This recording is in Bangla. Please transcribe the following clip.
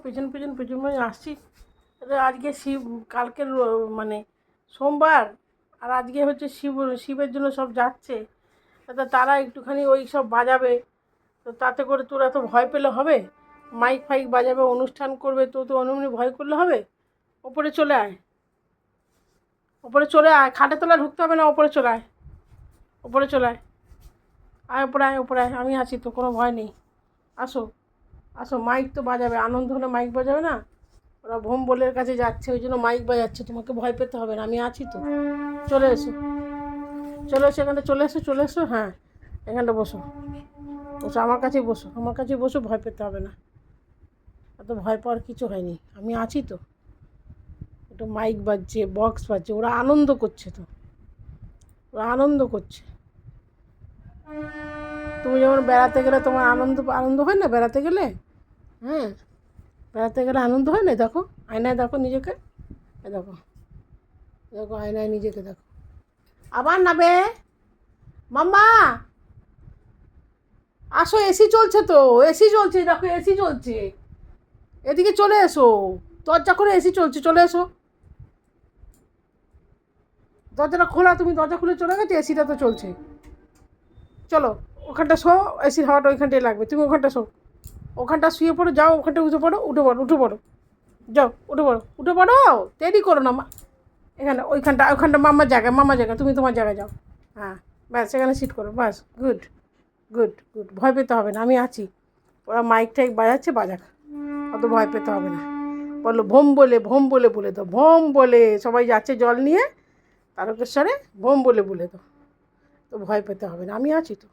পেছন পেছন আসছি। আজকে শিব, কালকের মানে সোমবার, আর আজকে হচ্ছে শিবের জন্য সব যাচ্ছে। তারা একটুখানি ওই সব বাজাবে, তো তাতে করে তোরা তো ভয় পেলে হবে? মাইক ফাইক বাজাবে, অনুষ্ঠান করবে, তো অনমনি ভয় করলে হবে? ওপরে চলে আয়, ওপরে চলে আয়, খাটে তোলা ঢুকতে হবে না, ওপরে চলে আয়, ওপরে চলে আয়, ওপরে আয়, ওপরে আয়, আমি আছি তো, কোনো ভয় নেই। আসো আসো, মাইক তো বাজাবে, আনন্দ হলে মাইক বাজাবে না? ওরা ভোম বলের কাছে যাচ্ছে, ওই জন্য মাইক বাজাচ্ছে, তোমাকে ভয় পেতে হবে না, আমি আছি তো। চলে এসো, চলে এসো, এখানটা চলে এসো, চলে এসো, হ্যাঁ এখানটা বসো, বসো আমার কাছেই বসো, আমার কাছেই বসো, ভয় পেতে হবে না, এত ভয় পাওয়ার কিছু হয়নি, আমি আছি তো। একটু মাইক বাজছে, বক্স বাজছে, ওরা আনন্দ করছে তো, ওরা আনন্দ করছে। তুমি যেমন বেড়াতে গেলে তোমার আনন্দ হয় না বেড়াতে গেলে? হ্যাঁ, বেড়াতে গেলে আনন্দ হয় না? দেখো আয়নায়, দেখো নিজেকে, দেখো দেখো আয়নায় নিজেকে দেখো। আবার নাবে মাম্মা, আসো, এসি চলছে তো, এসি চলছে, দেখো এসি চলছে, এদিকে চলে এসো, দরজা করে এসি চলছে, চলে এসো। দরজাটা খোলা, তুমি দরজা খুলে চলে গেছো, এসিটা তো চলছে। চলো ওখানটা শো, এসির হাওয়াটা ওইখানটাই লাগবে, তুমি ওখানটা শো, ওখানটা শুয়ে পড়ো, যাও ওখানটা উঠে পড়ো, উঠে পড়ো, উঠে পড়ো, যাও উঠে পড়ো, উঠে পড়ো, দেরি করো না মা। এখানে ওইখানটা মামার জায়গা, তুমি তোমার জায়গায় যাও। হ্যাঁ ব্যাস, এখানে সিট করো, বাস, গুড গুড গুড, ভয় পেতে হবে না, আমি আছি। ওরা মাইক টাইক বাজাচ্ছে, বাজাক, অত ভয় পেতে হবে না। বলো ভোম বলে বলে দাও, ভোম বলে, সবাই যাচ্ছে জল নিয়ে তারকেশ্বরে, ভোম বলে দাও, তো ভয় পেতে হবে না, আমি আছি তো।